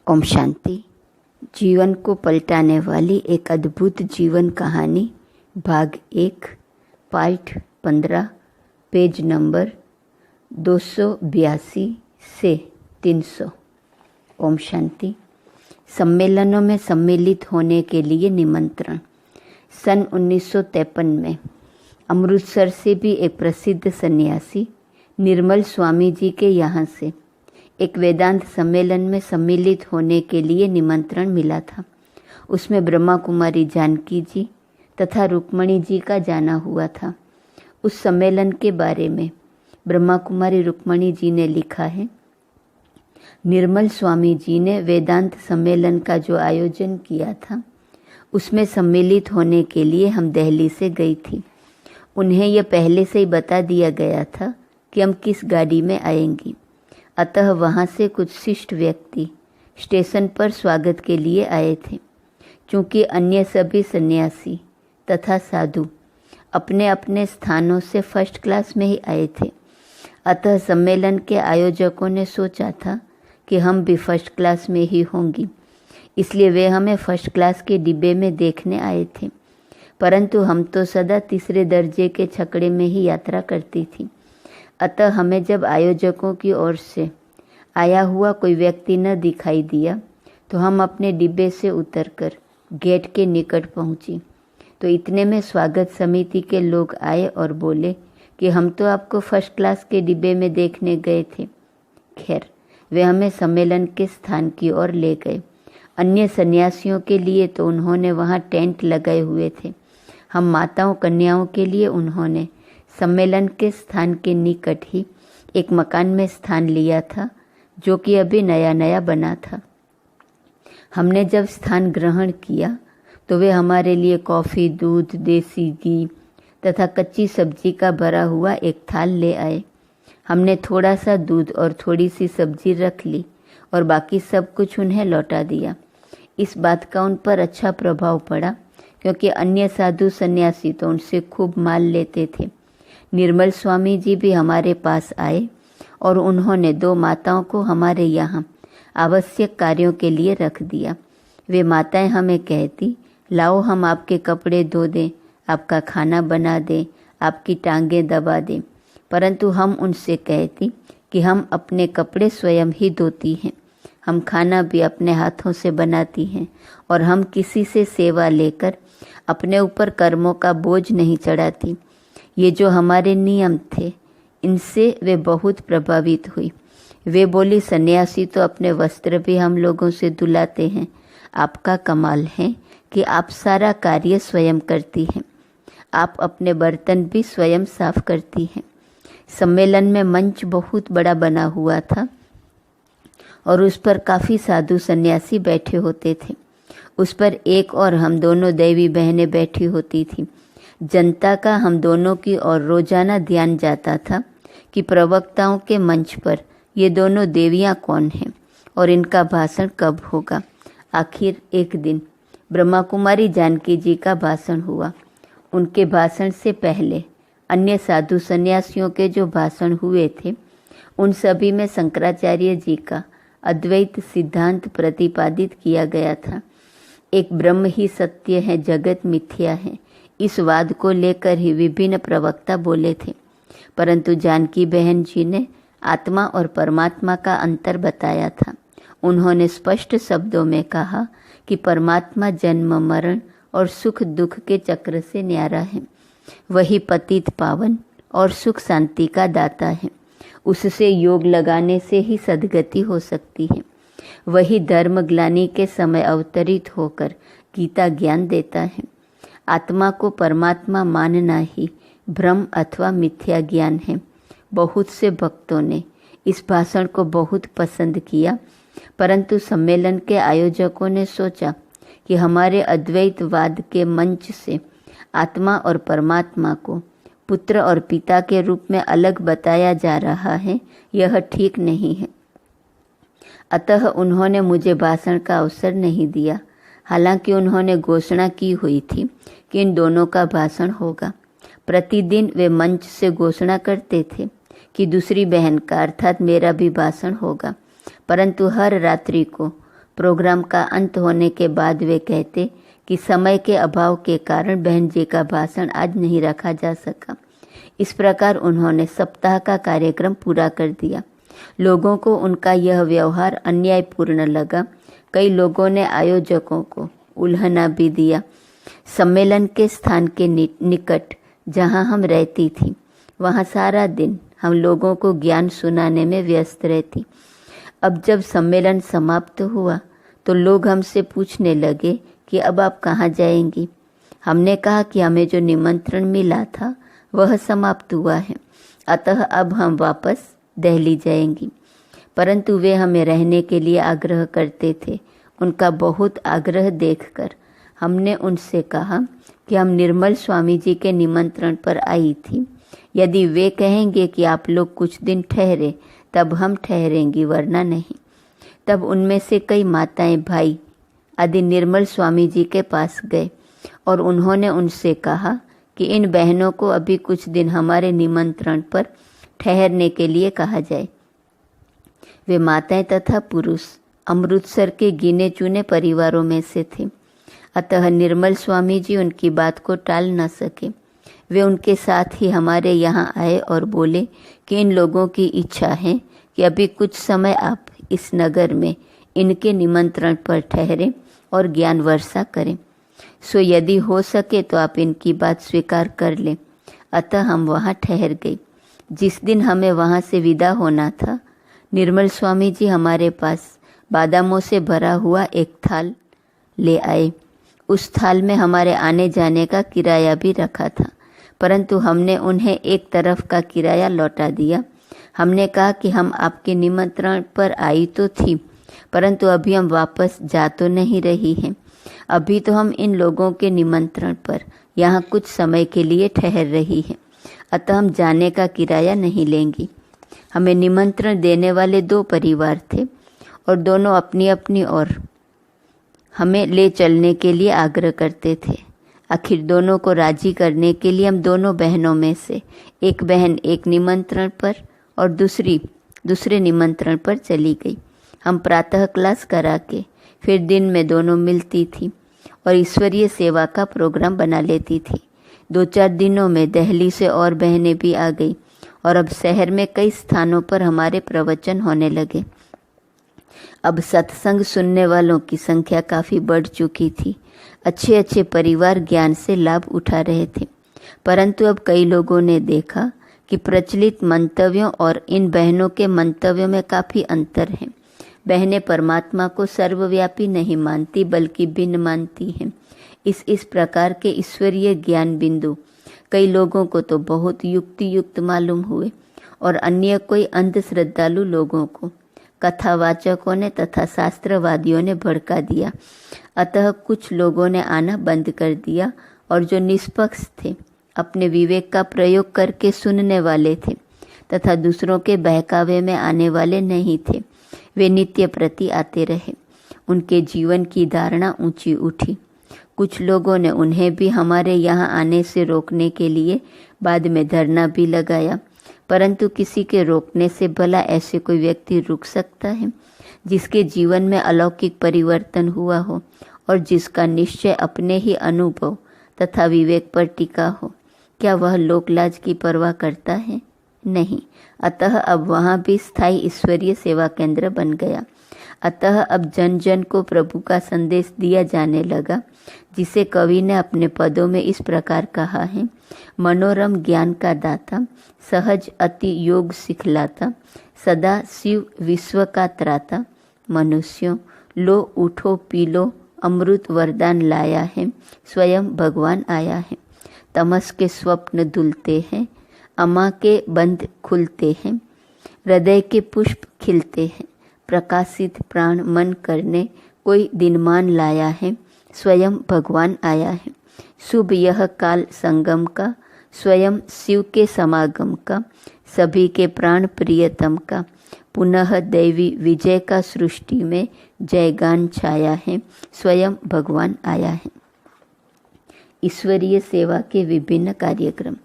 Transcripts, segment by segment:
ओम शांति। जीवन को पलटाने वाली एक अद्भुत जीवन कहानी, भाग 1, पार्ट 15, पेज नंबर 282 से 300। ओम शांति। सम्मेलनों में सम्मिलित होने के लिए निमंत्रण। सन 1953 में अमृतसर से भी एक प्रसिद्ध सन्यासी निर्मल स्वामी जी के यहाँ से एक वेदांत सम्मेलन में सम्मिलित होने के लिए निमंत्रण मिला था। उसमें ब्रह्मा कुमारी जानकी जी तथा रुक्मणी जी का जाना हुआ था। उस सम्मेलन के बारे में ब्रह्मा कुमारी रुक्मणी जी ने लिखा है, निर्मल स्वामी जी ने वेदांत सम्मेलन का जो आयोजन किया था उसमें सम्मिलित होने के लिए हम दिल्ली से गई थी। उन्हें यह पहले से ही बता दिया गया था कि हम किस गाड़ी में आएंगी। अतः वहाँ से कुछ शिष्ट व्यक्ति स्टेशन पर स्वागत के लिए आए थे। चूँकि अन्य सभी सन्यासी तथा साधु अपने अपने स्थानों से फर्स्ट क्लास में ही आए थे, अतः सम्मेलन के आयोजकों ने सोचा था कि हम भी फर्स्ट क्लास में ही होंगी, इसलिए वे हमें फर्स्ट क्लास के डिब्बे में देखने आए थे। परंतु हम तो सदा तीसरे दर्जे के छकड़े में ही यात्रा करती थी। अतः हमें जब आयोजकों की ओर से आया हुआ कोई व्यक्ति न दिखाई दिया तो हम अपने डिब्बे से उतरकर गेट के निकट पहुंची। तो इतने में स्वागत समिति के लोग आए और बोले कि हम तो आपको फर्स्ट क्लास के डिब्बे में देखने गए थे। खैर, वे हमें सम्मेलन के स्थान की ओर ले गए। अन्य सन्यासियों के लिए तो उन्होंने वहाँ टेंट लगाए हुए थे। हम माताओं कन्याओं के लिए उन्होंने सम्मेलन के स्थान के निकट ही एक मकान में स्थान लिया था, जो कि अभी नया नया बना था। हमने जब स्थान ग्रहण किया तो वे हमारे लिए कॉफ़ी, दूध, देसी घी तथा कच्ची सब्जी का भरा हुआ एक थाल ले आए। हमने थोड़ा सा दूध और थोड़ी सी सब्जी रख ली और बाकी सब कुछ उन्हें लौटा दिया। इस बात का उन पर अच्छा प्रभाव पड़ा, क्योंकि अन्य साधु सन्यासी तो उनसे खूब माल लेते थे। निर्मल स्वामी जी भी हमारे पास आए और उन्होंने 2 माताओं को हमारे यहाँ आवश्यक कार्यों के लिए रख दिया। वे माताएं हमें कहती, लाओ हम आपके कपड़े धो दें, आपका खाना बना दें, आपकी टांगें दबा दें। परंतु हम उनसे कहती कि हम अपने कपड़े स्वयं ही धोती हैं, हम खाना भी अपने हाथों से बनाती हैं और हम किसी से सेवा लेकर अपने ऊपर कर्मों का बोझ नहीं चढ़ाती। ये जो हमारे नियम थे, इनसे वे बहुत प्रभावित हुई। वे बोली, सन्यासी तो अपने वस्त्र भी हम लोगों से धुलाते हैं, आपका कमाल है कि आप सारा कार्य स्वयं करती हैं, आप अपने बर्तन भी स्वयं साफ करती हैं। सम्मेलन में मंच बहुत बड़ा बना हुआ था और उस पर काफ़ी साधु सन्यासी बैठे होते थे। उस पर एक और हम दोनों देवी बहनें बैठी होती थीं। जनता का हम दोनों की ओर रोजाना ध्यान जाता था कि प्रवक्ताओं के मंच पर ये दोनों देवियां कौन हैं और इनका भाषण कब होगा। आखिर एक दिन ब्रह्मा कुमारी जानकी जी का भाषण हुआ। उनके भाषण से पहले अन्य साधु सन्यासियों के जो भाषण हुए थे, उन सभी में शंकराचार्य जी का अद्वैत सिद्धांत प्रतिपादित किया गया था। एक ब्रह्म ही सत्य है, जगत मिथ्या है, इस वाद को लेकर ही विभिन्न प्रवक्ता बोले थे। परंतु जानकी बहन जी ने आत्मा और परमात्मा का अंतर बताया था। उन्होंने स्पष्ट शब्दों में कहा कि परमात्मा जन्म मरण और सुख दुख के चक्र से न्यारा है। वही पतित पावन और सुख शांति का दाता है। उससे योग लगाने से ही सद्गति हो सकती है। वही धर्म ग्लानि के समय अवतरित होकर गीता ज्ञान देता है। आत्मा को परमात्मा मानना ही भ्रम अथवा मिथ्या ज्ञान है। बहुत से भक्तों ने इस भाषण को बहुत पसंद किया, परंतु सम्मेलन के आयोजकों ने सोचा कि हमारे अद्वैतवाद के मंच से आत्मा और परमात्मा को पुत्र और पिता के रूप में अलग बताया जा रहा है, यह ठीक नहीं है। अतः उन्होंने मुझे भाषण का अवसर नहीं दिया। हालांकि उन्होंने घोषणा की हुई थी कि इन दोनों का भाषण होगा। प्रतिदिन वे मंच से घोषणा करते थे कि दूसरी बहन का अर्थात मेरा भी भाषण होगा, परंतु हर रात्रि को प्रोग्राम का अंत होने के बाद वे कहते कि समय के अभाव के कारण बहन जी का भाषण आज नहीं रखा जा सका। इस प्रकार उन्होंने सप्ताह का कार्यक्रम पूरा कर दिया। लोगों को उनका यह व्यवहार अन्यायपूर्ण लगा। कई लोगों ने आयोजकों को उल्हना भी दिया। सम्मेलन के स्थान के निकट जहां हम रहती थी, वहां सारा दिन हम लोगों को ज्ञान सुनाने में व्यस्त रहती। अब जब सम्मेलन समाप्त हुआ तो लोग हमसे पूछने लगे कि अब आप कहाँ जाएंगी। हमने कहा कि हमें जो निमंत्रण मिला था वह समाप्त हुआ है, अतः अब हम वापस दिल्ली जाएंगी। परंतु वे हमें रहने के लिए आग्रह करते थे। उनका बहुत आग्रह देखकर हमने उनसे कहा कि हम निर्मल स्वामी जी के निमंत्रण पर आई थी। यदि वे कहेंगे कि आप लोग कुछ दिन ठहरे तब हम ठहरेंगी, वरना नहीं। तब उनमें से कई माताएं, भाई आदि निर्मल स्वामी जी के पास गए और उन्होंने उनसे कहा कि इन बहनों को अभी कुछ दिन हमारे निमंत्रण पर ठहरने के लिए कहा जाए। वे माताएं तथा पुरुष अमृतसर के गिने चुने परिवारों में से थे, अतः निर्मल स्वामी जी उनकी बात को टाल न सके। वे उनके साथ ही हमारे यहाँ आए और बोले कि इन लोगों की इच्छा है कि अभी कुछ समय आप इस नगर में इनके निमंत्रण पर ठहरें और ज्ञान वर्षा करें। सो यदि हो सके तो आप इनकी बात स्वीकार कर लें। अतः हम वहाँ ठहर गए। जिस दिन हमें वहाँ से विदा होना था, निर्मल स्वामी जी हमारे पास बादामों से भरा हुआ एक थाल ले आए। उस थाल में हमारे आने जाने का किराया भी रखा था, परंतु हमने उन्हें एक तरफ का किराया लौटा दिया। हमने कहा कि हम आपके निमंत्रण पर आई तो थी, परंतु अभी हम वापस जा तो नहीं रही हैं। अभी तो हम इन लोगों के निमंत्रण पर यहाँ कुछ समय के लिए ठहर रही हैं, अतः हम जाने का किराया नहीं लेंगी। हमें निमंत्रण देने वाले 2 परिवार थे और दोनों अपनी अपनी ओर हमें ले चलने के लिए आग्रह करते थे। आखिर दोनों को राजी करने के लिए हम दोनों बहनों में से एक बहन एक निमंत्रण पर और दूसरे निमंत्रण पर चली गई। हम प्रातः क्लास करा के फिर दिन में दोनों मिलती थी और ईश्वरीय सेवा का प्रोग्राम बना लेती थी। 2-4 दिनों में दिल्ली से और बहनें भी आ गई और अब शहर में कई स्थानों पर हमारे प्रवचन होने लगे। अब सत्संग सुनने वालों की संख्या काफ़ी बढ़ चुकी थी। अच्छे अच्छे परिवार ज्ञान से लाभ उठा रहे थे, परंतु अब कई लोगों ने देखा कि प्रचलित मंतव्यों और इन बहनों के मंतव्यों में काफ़ी अंतर है। बहनें परमात्मा को सर्वव्यापी नहीं मानती बल्कि भिन्न मानती हैं। इस प्रकार के ईश्वरीय ज्ञान बिंदु कई लोगों को तो बहुत युक्ति मालूम हुए और अन्य कोई अंधश्रद्धालु लोगों को कथावाचकों ने तथा शास्त्रवादियों ने भड़का दिया। अतः कुछ लोगों ने आना बंद कर दिया और जो निष्पक्ष थे, अपने विवेक का प्रयोग करके सुनने वाले थे तथा दूसरों के बहकावे में आने वाले नहीं थे, वे नित्य प्रति आते रहे। उनके जीवन की धारणा ऊंची उठी। कुछ लोगों ने उन्हें भी हमारे यहाँ आने से रोकने के लिए बाद में धरना भी लगाया, परंतु किसी के रोकने से भला ऐसे कोई व्यक्ति रुक सकता है जिसके जीवन में अलौकिक परिवर्तन हुआ हो और जिसका निश्चय अपने ही अनुभव तथा विवेक पर टिका हो? क्या वह लोकलाज की परवाह करता है? नहीं। अतः अब वहाँ भी स्थायी ईश्वरीय सेवा केंद्र बन गया। अतः अब जन जन को प्रभु का संदेश दिया जाने लगा, जिसे कवि ने अपने पदों में इस प्रकार कहा है। मनोरम ज्ञान का दाता, सहज अति योग सिखलाता, सदा शिव विश्व का त्राता। मनुष्यों लो उठो पी लो, अमृत वरदान लाया है, स्वयं भगवान आया है। तमस के स्वप्न धुलते हैं, अमा के बंध खुलते हैं, हृदय के पुष्प खिलते हैं। प्रकाशित प्राण मन करने कोई दिनमान लाया है, स्वयं भगवान आया है। शुभ यह काल संगम का, स्वयं शिव के समागम का, सभी के प्राण प्रियतम का। पुनः दैवी विजय का सृष्टि में जयगान छाया है, स्वयं भगवान आया है। ईश्वरीय सेवा के विभिन्न कार्यक्रम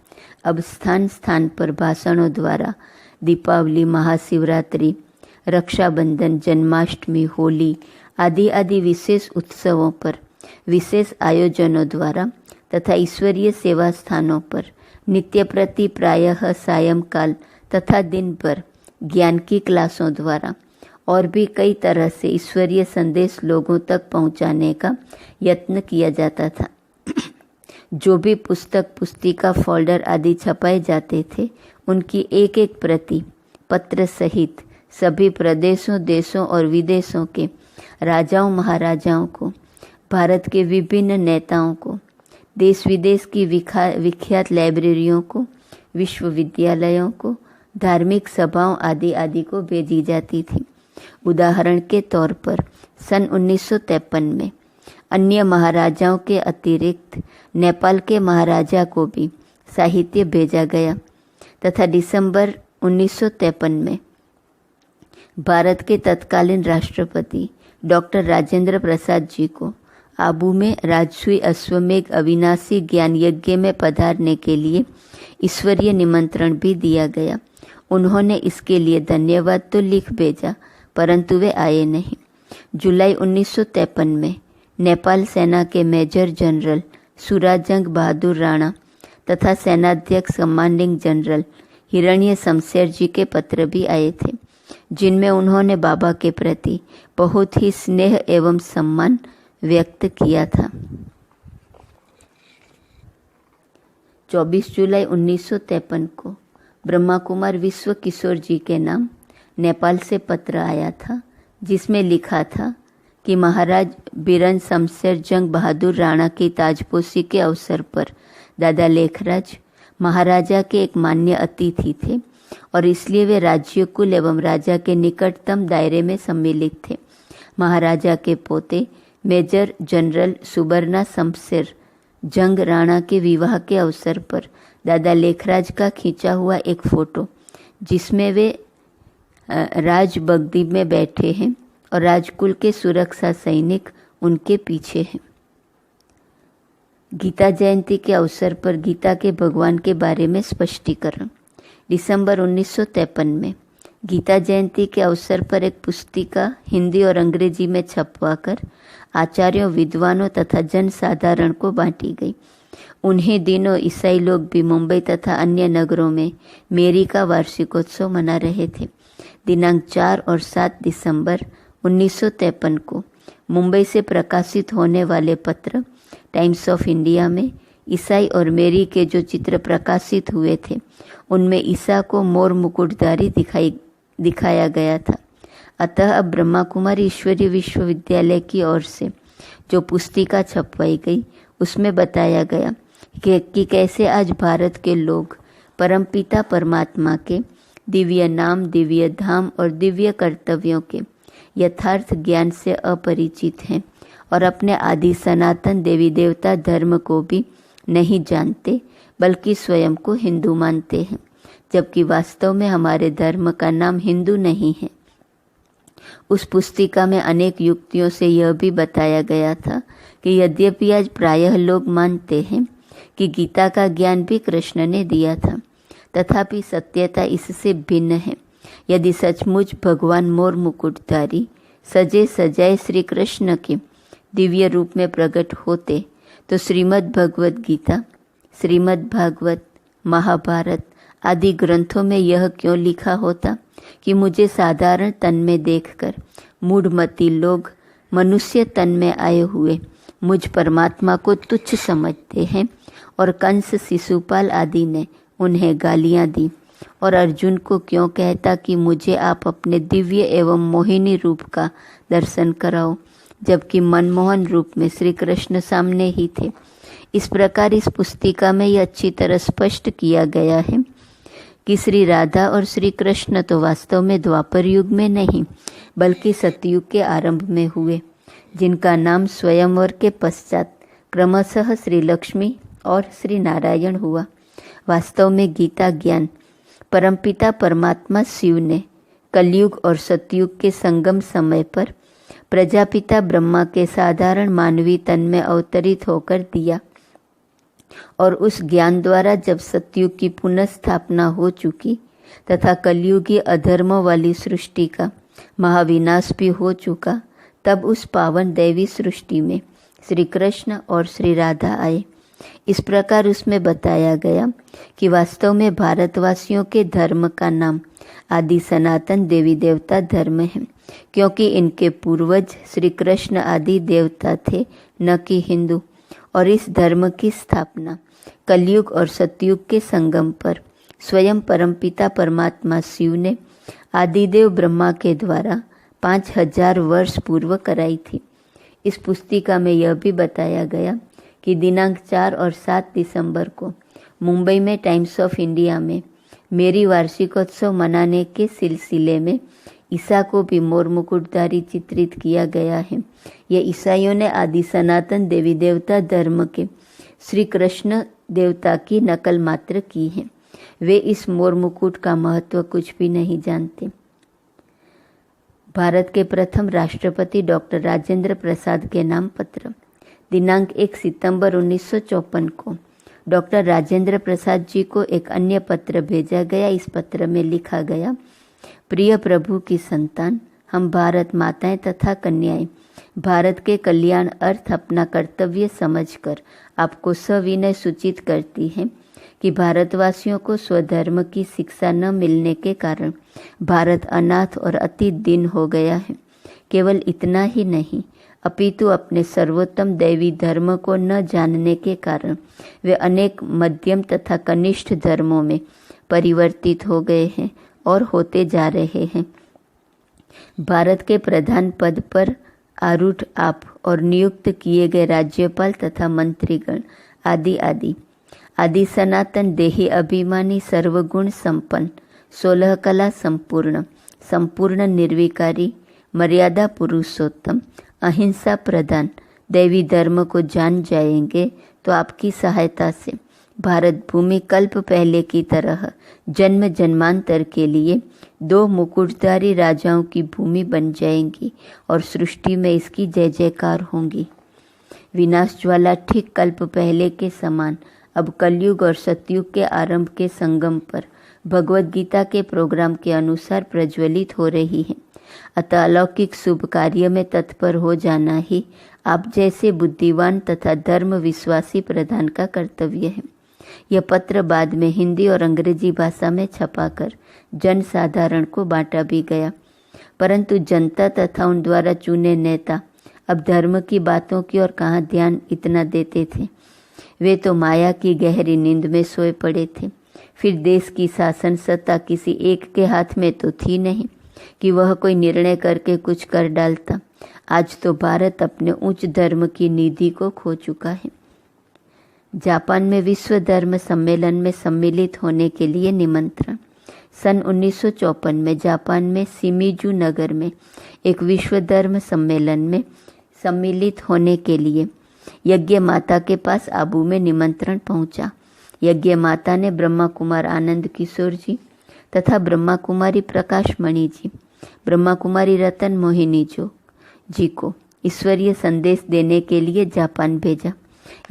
अब स्थान स्थान पर भाषणों द्वारा दीपावली, महाशिवरात्रि, रक्षाबंधन, जन्माष्टमी, होली आदि विशेष उत्सवों पर, विशेष आयोजनों द्वारा तथा ईश्वरीय सेवा स्थानों पर नित्य प्रति प्रायः सायंकाल तथा दिन भर ज्ञान की क्लासों द्वारा और भी कई तरह से ईश्वरीय संदेश लोगों तक पहुंचाने का यत्न किया जाता था। जो भी पुस्तक, पुस्तिका, फोल्डर आदि छपाए जाते थे, उनकी एक एक प्रति पत्र सहित सभी प्रदेशों, देशों और विदेशों के राजाओं, महाराजाओं को, भारत के विभिन्न नेताओं को, देश विदेश की विख्यात लाइब्रेरियों को, विश्वविद्यालयों को, धार्मिक सभाओं आदि को भेजी जाती थी। उदाहरण के तौर पर सन 1953 में अन्य महाराजाओं के अतिरिक्त नेपाल के महाराजा को भी साहित्य भेजा गया तथा दिसंबर 1953 में भारत के तत्कालीन राष्ट्रपति डॉक्टर राजेंद्र प्रसाद जी को आबू में राजसूय अश्वमेघ अविनाशी ज्ञान यज्ञ में पधारने के लिए ईश्वरीय निमंत्रण भी दिया गया। उन्होंने इसके लिए धन्यवाद तो लिख भेजा, परंतु वे आए नहीं। जुलाई 1953 में नेपाल सेना के मेजर जनरल सुराजंग बहादुर राणा तथा सेनाध्यक्ष कमांडिंग जनरल हिरण्य शमशेर जी के पत्र भी आए थे, जिनमें उन्होंने बाबा के प्रति बहुत ही स्नेह एवं सम्मान व्यक्त किया था। 24 जुलाई 1953 को ब्रह्मा कुमार विश्व किशोर जी के नाम नेपाल से पत्र आया था, जिसमें लिखा था कि महाराज बीरन शमशेर जंग बहादुर राणा की ताजपोशी के अवसर पर दादा लेखराज महाराजा के एक मान्य अतिथि थे और इसलिए वे राज्य कुल एवं राजा के निकटतम दायरे में सम्मिलित थे। महाराजा के पोते मेजर जनरल सुबर्णा शमशेर जंग राणा के विवाह के अवसर पर दादा लेखराज का खींचा हुआ एक फोटो, जिसमें वे राज बगदी में बैठे हैं और राजकुल के सुरक्षा सैनिक उनके पीछे हैं। गीता जयंती के अवसर पर गीता के भगवान के बारे में स्पष्टीकरण। दिसंबर 1953 में गीता जयंती के अवसर पर एक पुस्तिका हिंदी और अंग्रेजी में छपवाकर आचार्यों, विद्वानों तथा जन साधारण को बांटी गई। उन्हीं दिनों ईसाई लोग भी मुंबई तथा अन्य नगरों में मेरी का वार्षिकोत्सव मना रहे थे। दिनांक 4 और 7 दिसंबर 1953 को मुंबई से प्रकाशित होने वाले पत्र टाइम्स ऑफ इंडिया में ईसाई और मेरी के जो चित्र प्रकाशित हुए थे, उनमें ईसा को मोर मुकुटधारी दिखाया गया था। अतः अब ब्रह्मा कुमारी ईश्वरीय विश्वविद्यालय की ओर से जो पुस्तिका छपवाई गई, उसमें बताया गया कि कैसे आज भारत के लोग परमपिता परमात्मा के दिव्य नाम, दिव्य धाम और दिव्य कर्तव्यों के यथार्थ ज्ञान से अपरिचित हैं और अपने आदि सनातन देवी देवता धर्म को भी नहीं जानते, बल्कि स्वयं को हिंदू मानते हैं, जबकि वास्तव में हमारे धर्म का नाम हिंदू नहीं है। उस पुस्तिका में अनेक युक्तियों से यह भी बताया गया था कि यद्यपि आज प्रायः लोग मानते हैं कि गीता का ज्ञान भी कृष्ण ने दिया था, तथापि सत्यता इससे भिन्न है। यदि सचमुच भगवान मोर मुकुटधारी सजे सजाए श्री कृष्ण के दिव्य रूप में प्रकट होते, तो श्रीमद् भगवत गीता, श्रीमद् भागवत, महाभारत आदि ग्रंथों में यह क्यों लिखा होता कि मुझे साधारण तन में देखकर मूढ़मती लोग मनुष्य तन में आए हुए मुझ परमात्मा को तुच्छ समझते हैं, और कंस, शिशुपाल आदि ने उन्हें गालियां दी, और अर्जुन को क्यों कहता कि मुझे आप अपने दिव्य एवं मोहिनी रूप का दर्शन कराओ, जबकि मनमोहन रूप में श्री कृष्ण सामने ही थे। इस प्रकार इस पुस्तिका में यह अच्छी तरह स्पष्ट किया गया है कि श्री राधा और श्री कृष्ण तो वास्तव में द्वापर युग में नहीं, बल्कि सतयुग के आरंभ में हुए, जिनका नाम स्वयंवर के पश्चात क्रमशः श्री लक्ष्मी और श्री नारायण हुआ। वास्तव में गीता ज्ञान परमपिता परमात्मा शिव ने कलयुग और सतयुग के संगम समय पर प्रजापिता ब्रह्मा के साधारण मानवी तन में अवतरित होकर दिया, और उस ज्ञान द्वारा जब सतयुग की पुनः स्थापना हो चुकी तथा कलयुगी अधर्मों वाली सृष्टि का महाविनाश भी हो चुका, तब उस पावन दैवी सृष्टि में श्री कृष्ण और श्री राधा आए। इस प्रकार उसमें बताया गया कि वास्तव में भारतवासियों के धर्म का नाम आदि सनातन देवी देवता धर्म है, क्योंकि इनके पूर्वज श्री कृष्ण आदि देवता थे, न कि हिंदू। और इस धर्म की स्थापना कलयुग और सतयुग के संगम पर स्वयं परमपिता परमात्मा शिव ने आदिदेव ब्रह्मा के द्वारा 5000 वर्ष पूर्व कराई थी। इस पुस्तिका में यह भी बताया गया कि दिनांक 4 और 7 दिसंबर को मुंबई में टाइम्स ऑफ इंडिया में मेरी वार्षिकोत्सव मनाने के सिलसिले में ईसा को भी मोर मुकुटधारी चित्रित किया गया है। ये ईसाइयों ने आदि सनातन देवी देवता धर्म के श्री कृष्ण देवता की नकल मात्र की है। वे इस मोर मुकुट का महत्व कुछ भी नहीं जानते। भारत के प्रथम राष्ट्रपति डॉक्टर राजेंद्र प्रसाद के नाम पत्र दिनांक 1 सितंबर 1954 को डॉक्टर राजेंद्र प्रसाद जी को एक अन्य पत्र भेजा गया। इस पत्र में लिखा गया, प्रिय प्रभु की संतान, हम भारत माताएं तथा कन्याएं भारत के कल्याण अर्थ अपना कर्तव्य समझकर आपको सविनय सूचित करती हैं कि भारतवासियों को स्वधर्म की शिक्षा न मिलने के कारण भारत अनाथ और अति दीन हो गया है। केवल इतना ही नहीं, अपितु अपने सर्वोत्तम दैवी धर्म को न जानने के कारण वे अनेक मध्यम तथा कनिष्ठ धर्मों में परिवर्तित हो गए हैं और होते जा रहे हैं। भारत के प्रधान पद पर आरूढ़ आप और नियुक्त किए गए राज्यपाल तथा मंत्रीगण आदि सनातन देही अभिमानी सर्वगुण संपन्न 16 कला संपूर्ण निर्विकारी मर्यादा पुरुषोत्तम अहिंसा प्रधान दैवी धर्म को जान जाएंगे तो आपकी सहायता से भारत भूमि कल्प पहले की तरह जन्म जन्मांतर के लिए 2 मुकुटधारी राजाओं की भूमि बन जाएंगी और सृष्टि में इसकी जय जयकार होंगी। विनाश ज्वाला ठीक कल्प पहले के समान अब कलयुग और सतयुग के आरंभ के संगम पर भगवत गीता के प्रोग्राम के अनुसार प्रज्वलित हो रही है। अतः अलौकिक शुभ कार्य में तत्पर हो जाना ही आप जैसे बुद्धिवान तथा धर्म विश्वासी प्रधान का कर्तव्य है। यह पत्र बाद में हिंदी और अंग्रेजी भाषा में छपाकर जन साधारण को बांटा भी गया, परंतु जनता तथा उन द्वारा चुने नेता अब धर्म की बातों की ओर कहाँ ध्यान इतना देते थे। वे तो माया की गहरी नींद में सोए पड़े थे। फिर देश की शासन सत्ता किसी एक के हाथ में तो थी नहीं कि वह कोई निर्णय करके कुछ कर डालता। आज तो भारत अपने उच्च धर्म की निधि को खो चुका है। जापान में विश्व धर्म सम्मेलन में सम्मिलित होने के लिए निमंत्रण। सन 1954 में जापान में शिमिजू नगर में एक विश्व धर्म सम्मेलन में सम्मिलित होने के लिए यज्ञ माता के पास आबू में निमंत्रण पहुंचा। यज्ञ माता ने ब्रह्मा कुमार आनंद किशोर जी तथा ब्रह्मा कुमारी प्रकाश मणि जी, ब्रह्मा कुमारी रतन मोहिनी जी को ईश्वरीय संदेश देने के लिए जापान भेजा।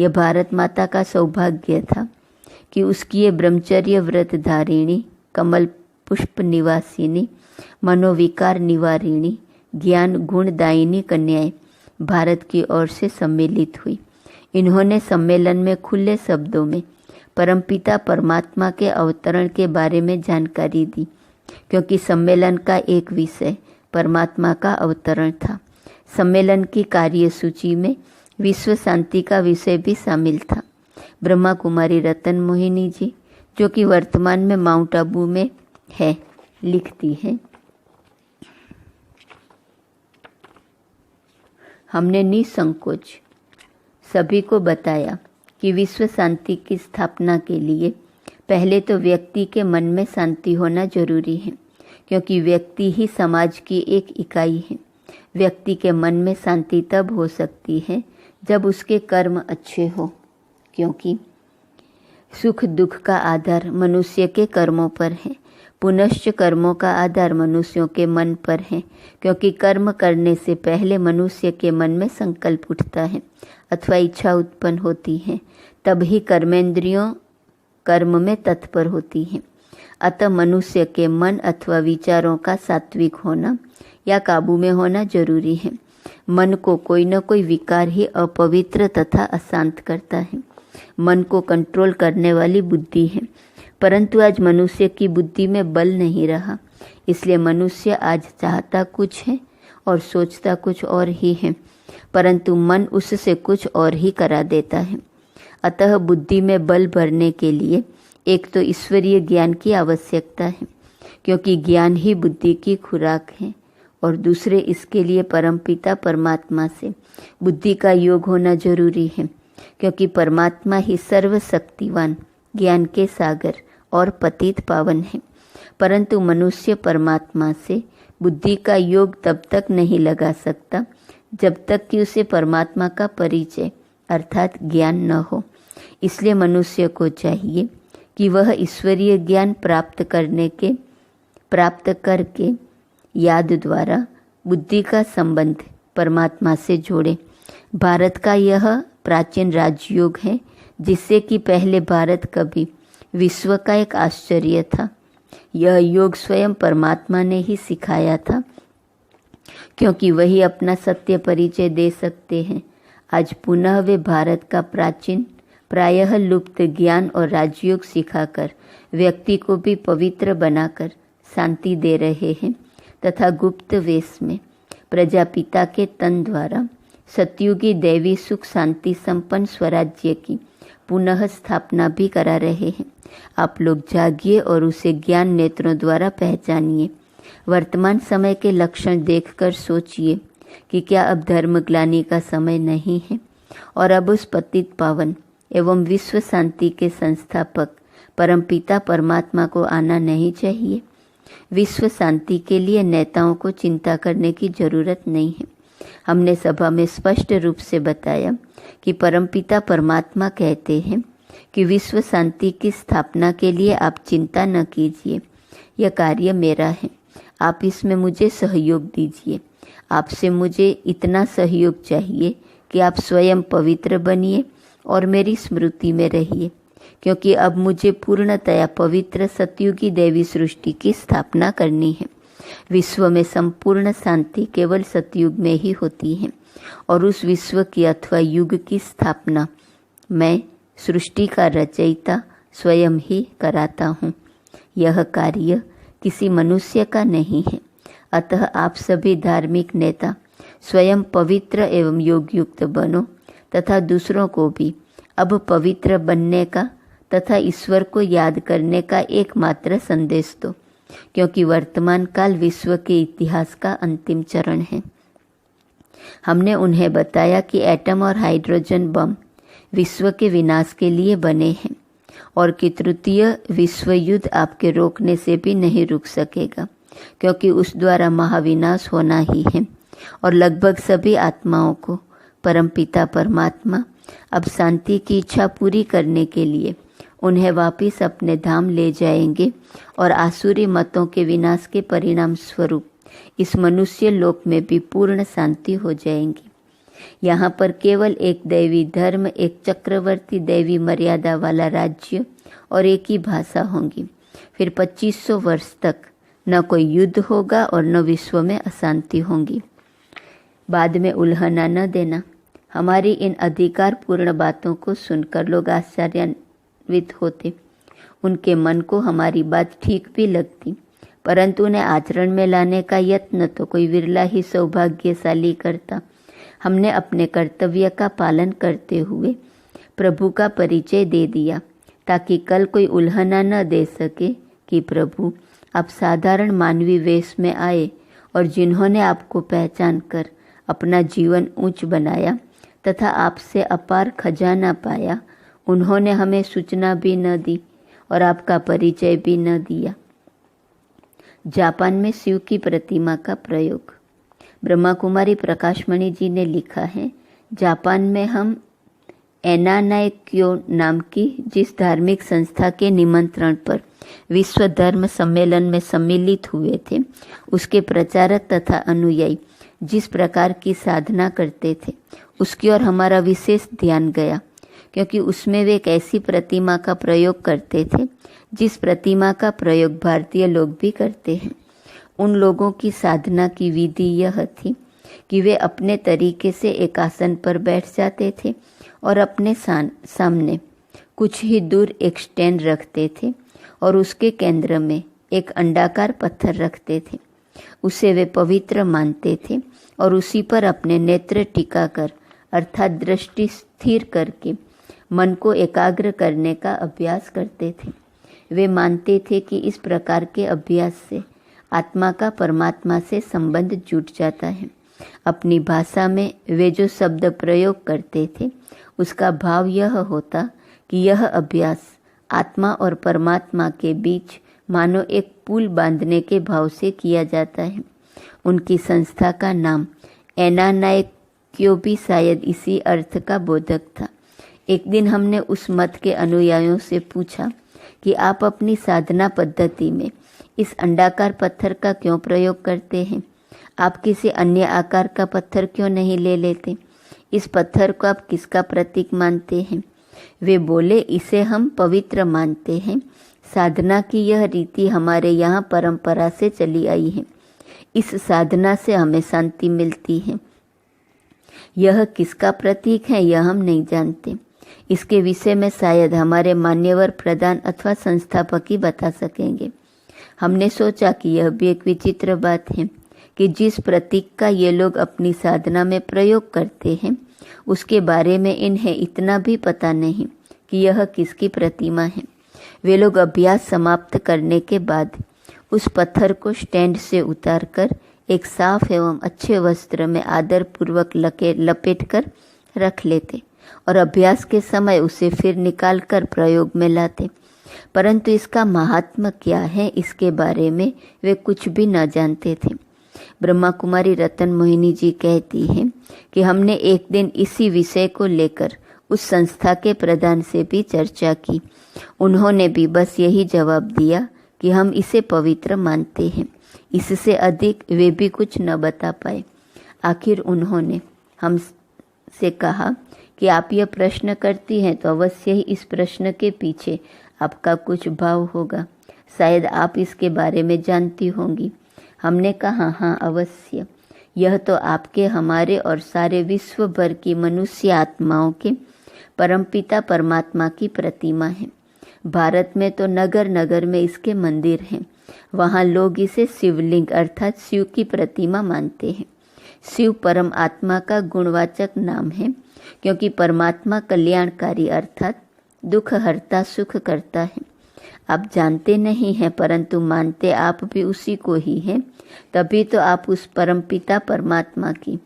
यह भारत माता का सौभाग्य था कि उसकी ये ब्रह्मचर्य व्रत धारिणी, कमल पुष्प निवासिनी, मनोविकार निवारिणी, ज्ञान गुणदायिनी कन्याएं भारत की ओर से सम्मिलित हुई। इन्होंने सम्मेलन में खुले शब्दों में परमपिता परमात्मा के अवतरण के बारे में जानकारी दी, क्योंकि सम्मेलन का एक विषय परमात्मा का अवतरण था। सम्मेलन की कार्यसूची में विश्व शांति का विषय भी शामिल था। ब्रह्मा कुमारी रतन मोहिनी जी, जो कि वर्तमान में माउंट आबू में है, लिखती है, हमने निसंकोच सभी को बताया कि विश्व शांति की स्थापना के लिए पहले तो व्यक्ति के मन में शांति होना जरूरी है, क्योंकि व्यक्ति ही समाज की एक इकाई है। व्यक्ति के मन में शांति तब हो सकती है जब उसके कर्म अच्छे हो, क्योंकि सुख दुख का आधार मनुष्य के कर्मों पर है। पुनश्च कर्मों का आधार मनुष्यों के मन पर है, क्योंकि कर्म करने से पहले मनुष्य के मन में संकल्प उठता है अथवा इच्छा उत्पन्न होती है, तब ही कर्मेंद्रियों कर्म में तत्पर होती हैं। अतः मनुष्य के मन अथवा विचारों का सात्विक होना या काबू में होना जरूरी है। मन को कोई न कोई विकार ही अपवित्र तथा अशांत करता है। मन को कंट्रोल करने वाली बुद्धि है, परंतु आज मनुष्य की बुद्धि में बल नहीं रहा, इसलिए मनुष्य आज चाहता कुछ है और सोचता कुछ और ही है, परंतु मन उससे कुछ और ही करा देता है। अतः बुद्धि में बल भरने के लिए एक तो ईश्वरीय ज्ञान की आवश्यकता है, क्योंकि ज्ञान ही बुद्धि की खुराक है, और दूसरे इसके लिए परमपिता परमात्मा से बुद्धि का योग होना जरूरी है, क्योंकि परमात्मा ही सर्वशक्तिवान, ज्ञान के सागर और पतित पावन है। परंतु मनुष्य परमात्मा से बुद्धि का योग तब तक नहीं लगा सकता जब तक कि उसे परमात्मा का परिचय अर्थात ज्ञान न हो। इसलिए मनुष्य को चाहिए कि वह ईश्वरीय ज्ञान प्राप्त करके याद द्वारा बुद्धि का संबंध परमात्मा से जोड़े। भारत का यह प्राचीन राजयोग है, जिससे कि पहले भारत कभी विश्व का एक आश्चर्य था। यह योग स्वयं परमात्मा ने ही सिखाया था, क्योंकि वही अपना सत्य परिचय दे सकते हैं। आज पुनः वे भारत का प्राचीन प्रायः लुप्त ज्ञान और राजयोग सिखाकर व्यक्ति को भी पवित्र बनाकर शांति दे रहे हैं, तथा गुप्त वेश में प्रजापिता के तन द्वारा सतयुगी दैवी सुख शांति संपन्न स्वराज्य की पुनः स्थापना भी करा रहे हैं। आप लोग जागिए और उसे ज्ञान नेत्रों द्वारा पहचानिए। वर्तमान समय के लक्षण देखकर सोचिए कि क्या अब धर्मग्लानि का समय नहीं है, और अब उस पतित पावन एवं विश्व शांति के संस्थापक परमपिता परमात्मा को आना नहीं चाहिए। विश्व शांति के लिए नेताओं को चिंता करने की जरूरत नहीं है। हमने सभा में स्पष्ट रूप से बताया कि परमपिता परमात्मा कहते हैं कि विश्व शांति की स्थापना के लिए आप चिंता न कीजिए, यह कार्य मेरा है, आप इसमें मुझे सहयोग दीजिए। आपसे मुझे इतना सहयोग चाहिए कि आप स्वयं पवित्र बनिए और मेरी स्मृति में रहिए, क्योंकि अब मुझे पूर्णतया पवित्र सतयुगी देवी सृष्टि की स्थापना करनी है। विश्व में संपूर्ण शांति केवल सतयुग में ही होती है, और उस विश्व की अथवा युग की स्थापना मैं सृष्टि का रचयिता स्वयं ही कराता हूँ। यह कार्य किसी मनुष्य का नहीं है। अतः आप सभी धार्मिक नेता स्वयं पवित्र एवं योगयुक्त बनो, तथा दूसरों को भी अब पवित्र बनने का तथा ईश्वर को याद करने का एकमात्र संदेश दो, क्योंकि वर्तमान काल विश्व के इतिहास का अंतिम चरण है। हमने उन्हें बताया कि एटम और हाइड्रोजन बम विश्व के विनाश के लिए बने हैं, और कि तृतीय विश्व युद्ध आपके रोकने से भी नहीं रुक सकेगा, क्योंकि उस द्वारा महाविनाश होना ही है। और लगभग सभी आत्माओं को परमपिता परमात्मा अब शांति की इच्छा पूरी करने के लिए उन्हें वापिस अपने धाम ले जाएंगे, और आसुरी मतों के विनाश के परिणाम स्वरूप इस मनुष्य लोक में भी पूर्ण शांति हो जाएंगी। यहाँ पर केवल एक दैवी धर्म, एक चक्रवर्ती दैवी मर्यादा वाला राज्य और एक ही भाषा होंगी। फिर 2500 वर्ष तक न कोई युद्ध होगा और न विश्व में अशांति होंगी। बाद में उल्हना न देना। हमारी इन अधिकारपूर्ण बातों को सुनकर लोग आश्चर्यान्वित होते। उनके मन को हमारी बात ठीक भी लगती, परंतु उन्हें आचरण में लाने का यत्न तो कोई विरला ही सौभाग्यशाली करता। हमने अपने कर्तव्य का पालन करते हुए प्रभु का परिचय दे दिया, ताकि कल कोई उल्हना न दे सके कि प्रभु आप साधारण मानवी वेश में आए, और जिन्होंने आपको पहचान कर अपना जीवन ऊंच बनाया तथा आपसे अपार खजाना पाया, उन्होंने हमें सूचना भी न दी और आपका परिचय भी न दिया। जापान में शिव की प्रतिमा का प्रयोग। ब्रह्मा कुमारी प्रकाशमणि जी ने लिखा है, जापान में हम एनानाइक्यो नाम की जिस धार्मिक संस्था के निमंत्रण पर विश्व धर्म सम्मेलन में सम्मिलित हुए थे, उसके प्रचारक तथा अनुयायी जिस प्रकार की साधना करते थे, उसकी ओर हमारा विशेष ध्यान गया, क्योंकि उसमें वे एक ऐसी प्रतिमा का प्रयोग करते थे जिस प्रतिमा का प्रयोग भारतीय लोग भी करते हैं। उन लोगों की साधना की विधि यह थी कि वे अपने तरीके से एक आसन पर बैठ जाते थे और अपने सामने कुछ ही दूर एक स्टैंड रखते थे और उसके केंद्र में एक अंडाकार पत्थर रखते थे। उसे वे पवित्र मानते थे और उसी पर अपने नेत्र टिकाकर अर्थात दृष्टि स्थिर करके मन को एकाग्र करने का अभ्यास करते थे। वे मानते थे कि इस प्रकार के अभ्यास से आत्मा का परमात्मा से संबंध जुट जाता है। अपनी भाषा में वे जो शब्द प्रयोग करते थे उसका भाव यह होता कि यह अभ्यास आत्मा और परमात्मा के बीच मानो एक पुल बांधने के भाव से किया जाता है। उनकी संस्था का नाम एनानायक्यो भी शायद इसी अर्थ का बोधक था। एक दिन हमने उस मत के अनुयायियों से पूछा कि आप अपनी साधना पद्धति में इस अंडाकार पत्थर का क्यों प्रयोग करते हैं? आप किसी अन्य आकार का पत्थर क्यों नहीं ले लेते? इस पत्थर को आप किसका प्रतीक मानते हैं? वे बोले, इसे हम पवित्र मानते हैं। साधना की यह रीति हमारे यहाँ परंपरा से चली आई है। इस साधना से हमें शांति मिलती है। यह किसका प्रतीक है यह हम नहीं जानते। इसके विषय में शायद हमारे मान्यवर प्रधान अथवा संस्थापक ही बता सकेंगे। हमने सोचा कि यह भी एक विचित्र बात है कि जिस प्रतीक का ये लोग अपनी साधना में प्रयोग करते हैं उसके बारे में इन्हें इतना भी पता नहीं कि यह किसकी प्रतिमा है। वे लोग अभ्यास समाप्त करने के बाद उस पत्थर को स्टैंड से उतारकर एक साफ एवं अच्छे वस्त्र में आदरपूर्वक लपेट कर रख लेते और अभ्यास के समय उसे फिर निकाल कर प्रयोग में लाते। परंतु इसका महात्म्य क्या है इसके बारे में वे कुछ भी न जानते थे। ब्रह्मा कुमारी रतन मोहिनी जी कहती हैं कि हमने एक दिन इसी विषय को लेकर उस संस्था के प्रधान से भी चर्चा की। उन्होंने भी बस यही जवाब दिया कि हम इसे पवित्र मानते हैं। इससे अधिक वे भी कुछ न बता पाए। आखिर उन्होंने हमसे कहा कि आप यह प्रश्न करती हैं तो अवश्य ही इस प्रश्न के पीछे आपका कुछ भाव होगा। शायद आप इसके बारे में जानती होंगी। हमने कहा, हाँ अवश्य। यह तो आपके, हमारे और सारे विश्व भर की मनुष्य आत्माओं के परमपिता परमात्मा की प्रतिमा है। भारत में तो नगर नगर में इसके मंदिर हैं। वहाँ लोग इसे शिवलिंग अर्थात शिव की प्रतिमा मानते हैं। शिव परम आत्मा का गुणवाचक नाम है क्योंकि परमात्मा कल्याणकारी अर्थात दुख हरता सुख करता है। आप जानते नहीं हैं परंतु मानते आप भी उसी को ही हैं। तभी तो आप उस परमपिता परमात्मा की,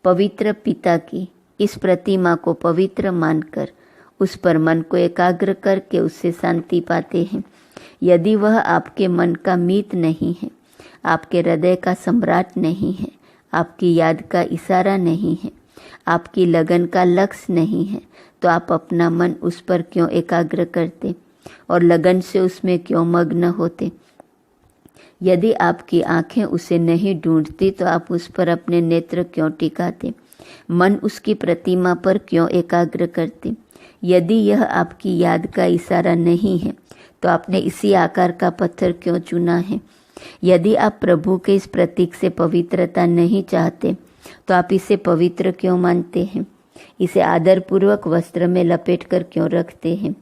पवित्र पिता की इस प्रतिमा को पवित्र मानकर उस पर मन को एकाग्र करके उससे शांति पाते हैं। यदि वह आपके मन का मीत नहीं है, आपके हृदय का सम्राट नहीं है, आपकी याद का इशारा नहीं है, आपकी लगन का लक्ष्य नहीं है, तो आप अपना मन उस पर क्यों एकाग्र करते और लगन से उसमें क्यों मग्न होते? यदि आपकी आंखें उसे नहीं ढूंढती तो आप उस पर अपने नेत्र क्यों टिकाते? मन उसकी प्रतिमा पर क्यों एकाग्र करते? यदि यह आपकी याद का इशारा नहीं है तो आपने इसी आकार का पत्थर क्यों चुना है? यदि आप प्रभु के इस प्रतीक से पवित्रता नहीं चाहते तो आप इसे पवित्र क्यों मानते हैं? इसे आदरपूर्वक वस्त्र में लपेट कर क्यों रखते हैं?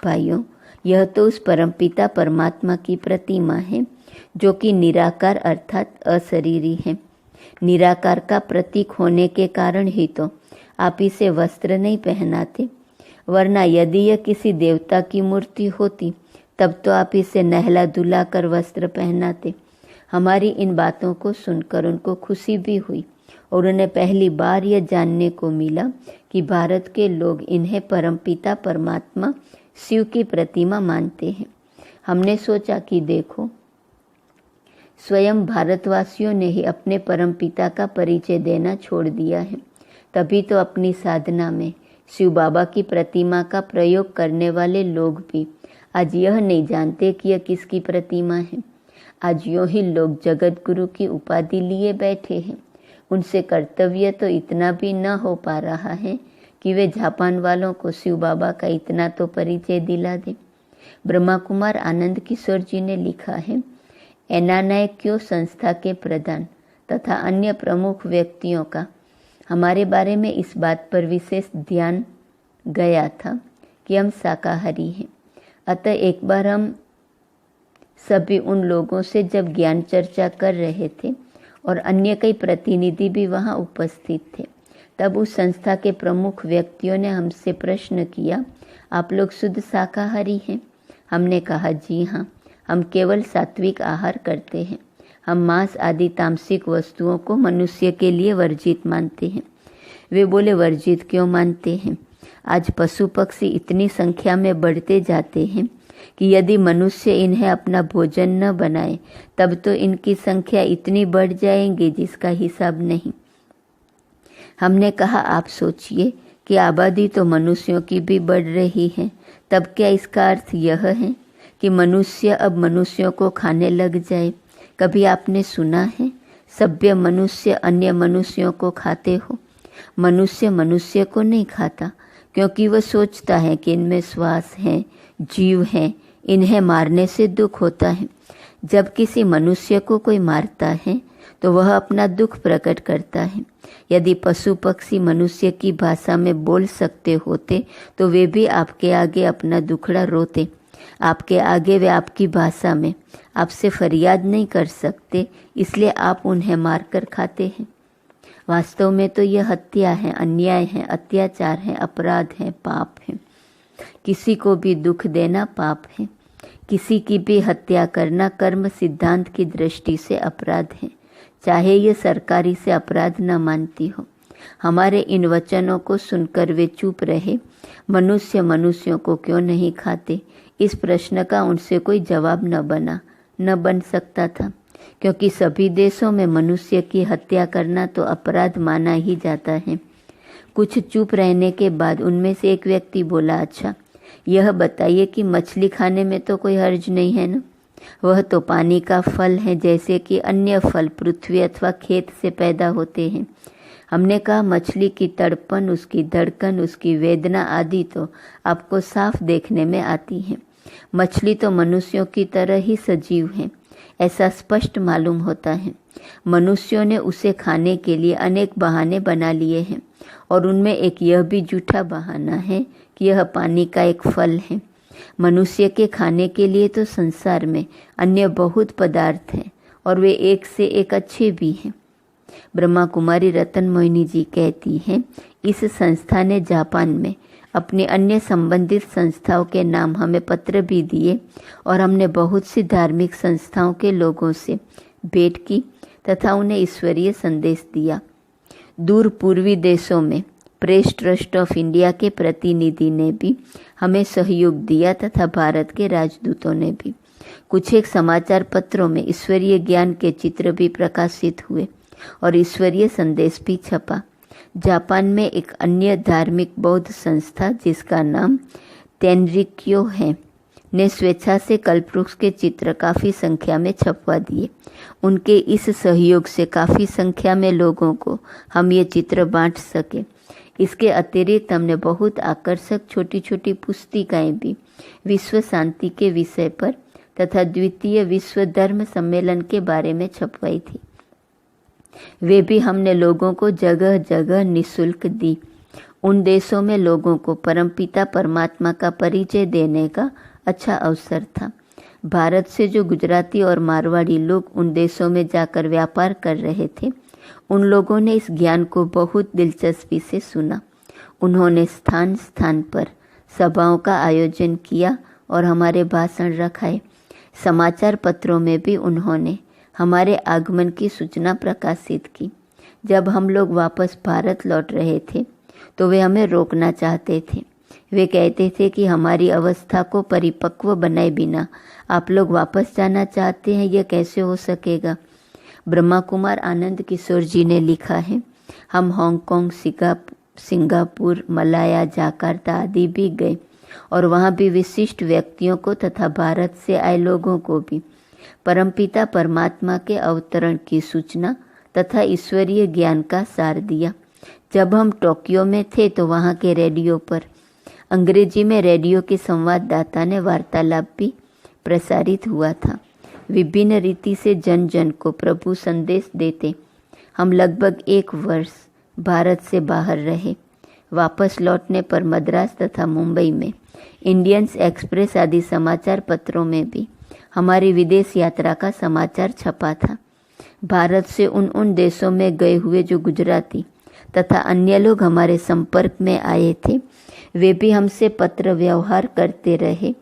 भाइयों, यह तो उस परमपिता परमात्मा की प्रतिमा है जो कि निराकार अर्थात अशरीरी है। निराकार का प्रतीक होने के कारण ही तो आप इसे वस्त्र नहीं पहनाते, वरना यदि यह किसी देवता की मूर्ति होती तब तो आप इसे नहला धुला कर वस्त्र पहनाते। हमारी इन बातों को सुनकर उनको खुशी भी हुई और उन्हें पहली बार यह जानने को मिला कि भारत के लोग इन्हें परमपिता परमात्मा शिव की प्रतिमा मानते हैं। हमने सोचा कि देखो, स्वयं भारतवासियों ने ही अपने परमपिता का परिचय देना छोड़ दिया है। तभी तो अपनी साधना में शिव बाबा की प्रतिमा का प्रयोग करने वाले लोग भी आज यह नहीं जानते कि यह किसकी प्रतिमा है। आज यूँ ही लोग जगत गुरु की उपाधि लिए बैठे हैं। उनसे कर्तव्य तो इतना भी न हो पा रहा है कि वे जापान वालों को शिव बाबा का इतना तो परिचय दिला दे। ब्रह्मा कुमार आनंद किशोर जी ने लिखा है, एनानायक्यो संस्था के प्रधान तथा अन्य प्रमुख व्यक्तियों का हमारे बारे में इस बात पर विशेष ध्यान गया था कि हम शाकाहारी हैं। अतः एक बार हम सभी उन लोगों से जब ज्ञान चर्चा कर रहे थे और अन्य कई प्रतिनिधि भी वहां उपस्थित थे, तब उस संस्था के प्रमुख व्यक्तियों ने हमसे प्रश्न किया, आप लोग शुद्ध शाकाहारी हैं? हमने कहा, जी हाँ, हम केवल सात्विक आहार करते हैं। हम मांस आदि तामसिक वस्तुओं को मनुष्य के लिए वर्जित मानते हैं। वे बोले, वर्जित क्यों मानते हैं? आज पशु पक्षी इतनी संख्या में बढ़ते जाते हैं कि यदि मनुष्य इन्हें अपना भोजन न बनाए तब तो इनकी संख्या इतनी बढ़ जाएगी जिसका हिसाब नहीं। हमने कहा, आप सोचिए कि आबादी तो मनुष्यों की भी बढ़ रही है, तब क्या इसका अर्थ यह है कि मनुष्य अब मनुष्यों को खाने लग जाए? कभी आपने सुना है सभ्य मनुष्य अन्य मनुष्यों को खाते हो? मनुष्य मनुष्य को नहीं खाता, क्योंकि वह सोचता है कि इनमें श्वास है, जीव है, इन्हें मारने से दुख होता है। जब किसी मनुष्य को कोई मारता है तो वह अपना दुख प्रकट करता है। यदि पशु पक्षी मनुष्य की भाषा में बोल सकते होते तो वे भी आपके आगे अपना दुखड़ा रोते। आपके आगे वे आपकी भाषा में आपसे फरियाद नहीं कर सकते, इसलिए आप उन्हें मारकर खाते हैं। वास्तव में तो यह हत्या है, अन्याय है, अत्याचार है, अपराध है, पाप है। किसी को भी दुख देना पाप है। किसी की भी हत्या करना कर्म सिद्धांत की दृष्टि से अपराध है, चाहे ये सरकारी से अपराध न मानती हो। हमारे इन वचनों को सुनकर वे चुप रहे। मनुष्य मनुष्यों को क्यों नहीं खाते? इस प्रश्न का उनसे कोई जवाब न बन सकता था, क्योंकि सभी देशों में मनुष्य की हत्या करना तो अपराध माना ही जाता है। कुछ चुप रहने के बाद उनमें से एक व्यक्ति बोला, अच्छा यह बताइए कि मछली खाने में तो कोई हर्ज नहीं है ना? वह तो पानी का फल है, जैसे कि अन्य फल पृथ्वी अथवा खेत से पैदा होते हैं। हमने कहा, मछली की तड़पन, उसकी धड़कन, उसकी वेदना आदि तो आपको साफ देखने में आती है। मछली तो मनुष्यों की तरह ही सजीव है, ऐसा स्पष्ट मालूम होता है। मनुष्यों ने उसे खाने के लिए अनेक बहाने बना लिए हैं और उनमें एक यह भी झूठा बहाना है कि यह पानी का एक फल है। मनुष्य के खाने के लिए तो संसार में अन्य बहुत पदार्थ हैं और वे एक से एक अच्छे भी हैं। ब्रह्मा कुमारी रतन मोहिनी जी कहती हैं, इस संस्था ने जापान में अपनी अन्य संबंधित संस्थाओं के नाम हमें पत्र भी दिए और हमने बहुत सी धार्मिक संस्थाओं के लोगों से भेंट की तथा उन्हें ईश्वरीय संदेश दिया। दूर पूर्वी देशों में प्रेस ट्रस्ट ऑफ इंडिया के प्रतिनिधि ने भी हमें सहयोग दिया तथा भारत के राजदूतों ने भी। कुछ एक समाचार पत्रों में ईश्वरीय ज्ञान के चित्र भी प्रकाशित हुए और ईश्वरीय संदेश भी छपा। जापान में एक अन्य धार्मिक बौद्ध संस्था जिसका नाम तेनरिक्यो है ने स्वेच्छा से कल्पवृक्ष के चित्र काफ़ी संख्या में छपवा दिए। उनके इस सहयोग से काफ़ी संख्या में लोगों को हम ये चित्र बांट सके। इसके अतिरिक्त हमने बहुत आकर्षक छोटी छोटी पुस्तिकाएं भी विश्व शांति के विषय पर तथा द्वितीय विश्व धर्म सम्मेलन के बारे में छपवाई थी। वे भी हमने लोगों को जगह जगह निःशुल्क दी। उन देशों में लोगों को परमपिता परमात्मा का परिचय देने का अच्छा अवसर था। भारत से जो गुजराती और मारवाड़ी लोग उन देशों में जाकर व्यापार कर रहे थे, उन लोगों ने इस ज्ञान को बहुत दिलचस्पी से सुना। उन्होंने स्थान स्थान पर सभाओं का आयोजन किया और हमारे भाषण रखाए। समाचार पत्रों में भी उन्होंने हमारे आगमन की सूचना प्रकाशित की। जब हम लोग वापस भारत लौट रहे थे तो वे हमें रोकना चाहते थे। वे कहते थे कि हमारी अवस्था को परिपक्व बनाए बिना आप लोग वापस जाना चाहते हैं, यह कैसे हो सकेगा। ब्रह्मा कुमार आनंद किशोर जी ने लिखा है, हम हांगकांग, सिंगापुर, मलाया, जाकार्ता आदि भी गए और वहाँ भी विशिष्ट व्यक्तियों को तथा भारत से आए लोगों को भी परमपिता परमात्मा के अवतरण की सूचना तथा ईश्वरीय ज्ञान का सार दिया। जब हम टोक्यो में थे तो वहाँ के रेडियो पर अंग्रेजी में रेडियो के संवाददाता ने वार्तालाप भी प्रसारित हुआ था। विभिन्न रीति से जन जन को प्रभु संदेश देते हम लगभग 1 वर्ष भारत से बाहर रहे। वापस लौटने पर मद्रास तथा मुंबई में इंडियन एक्सप्रेस आदि समाचार पत्रों में भी हमारी विदेश यात्रा का समाचार छपा था। भारत से उन देशों में गए हुए जो गुजराती तथा अन्य लोग हमारे संपर्क में आए थे, वे भी हमसे पत्र व्यवहार करते रहे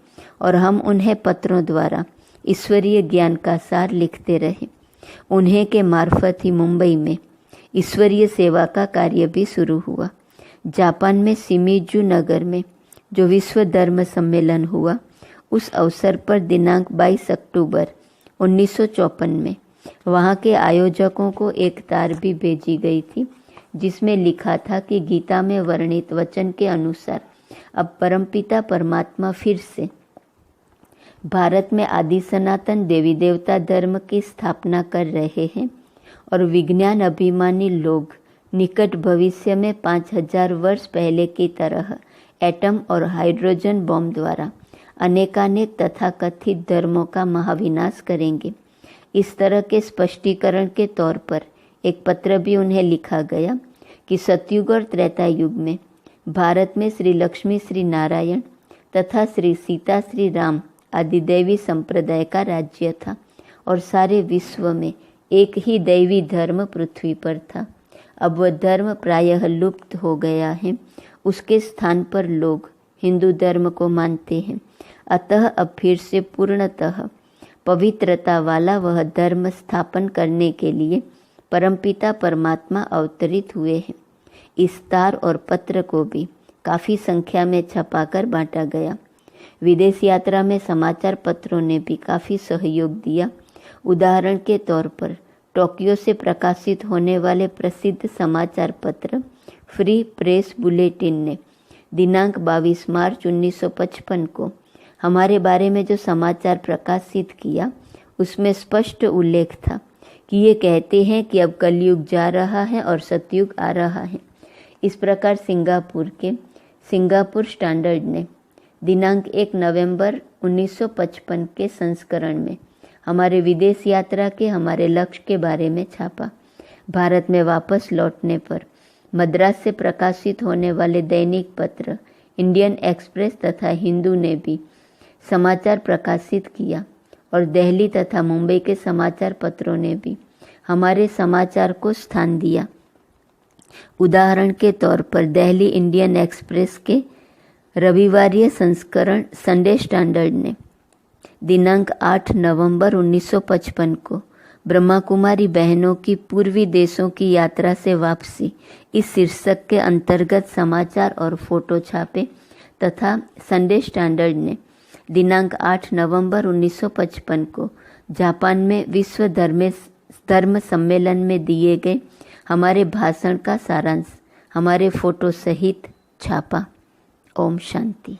और हम उन्हें पत्रों द्वारा ईश्वरीय ज्ञान का सार लिखते रहे। उन्हें के मार्फत ही मुंबई में ईश्वरीय सेवा का कार्य भी शुरू हुआ। जापान में शिमीजू नगर में जो विश्व धर्म सम्मेलन हुआ, उस अवसर पर दिनांक 22 अक्टूबर 1954 में वहाँ के आयोजकों को एक तार भी भेजी गई थी, जिसमें लिखा था कि गीता में वर्णित वचन के अनुसार अब परमपिता परमात्मा फिर से भारत में आदि सनातन देवी देवता धर्म की स्थापना कर रहे हैं और विज्ञान अभिमानी लोग निकट भविष्य में 5000 वर्ष पहले की तरह एटम और हाइड्रोजन बम द्वारा अनेकानेक तथा कथित धर्मों का महाविनाश करेंगे। इस तरह के स्पष्टीकरण के तौर पर एक पत्र भी उन्हें लिखा गया कि सतयुग और त्रेता युग में भारत में श्री लक्ष्मी श्री नारायण तथा श्री सीता श्री राम आदि दैवी संप्रदाय का राज्य था और सारे विश्व में एक ही दैवी धर्म पृथ्वी पर था। अब वह धर्म प्रायः लुप्त हो गया है, उसके स्थान पर लोग हिंदू धर्म को मानते हैं। अतः अब फिर से पूर्णतः पवित्रता वाला वह धर्म स्थापन करने के लिए परमपिता परमात्मा अवतरित हुए हैं। इस तार और पत्र को भी काफ़ी संख्या में छपाकर बांटा गया। विदेश यात्रा में समाचार पत्रों ने भी काफ़ी सहयोग दिया। उदाहरण के तौर पर टोक्यो से प्रकाशित होने वाले प्रसिद्ध समाचार पत्र फ्री प्रेस बुलेटिन ने दिनांक 22 मार्च 1955 को हमारे बारे में जो समाचार प्रकाशित किया, उसमें स्पष्ट उल्लेख था कि ये कहते हैं कि अब कलयुग जा रहा है और सतयुग आ रहा है। इस प्रकार सिंगापुर के सिंगापुर स्टैंडर्ड ने दिनांक 1 नवंबर 1955 के संस्करण में हमारे विदेश यात्रा के हमारे लक्ष्य के बारे में छापा। भारत में वापस लौटने पर मद्रास से प्रकाशित होने वाले दैनिक पत्र इंडियन एक्सप्रेस तथा हिंदू ने भी समाचार प्रकाशित किया और दिल्ली तथा मुंबई के समाचार पत्रों ने भी हमारे समाचार को स्थान दिया। उदाहरण के तौर पर दिल्ली इंडियन एक्सप्रेस के रविवारीय संस्करण संडे स्टैंडर्ड ने दिनांक 8 नवंबर 1955 को ब्रह्मा कुमारी बहनों की पूर्वी देशों की यात्रा से वापसी इस शीर्षक के अंतर्गत समाचार और फोटो छापे तथा संडे स्टैंडर्ड ने दिनांक 8 नवंबर 1955 को जापान में विश्व धर्म सम्मेलन में दिए गए हमारे भाषण का सारांश हमारे फोटो सहित छापा। ओम शांति।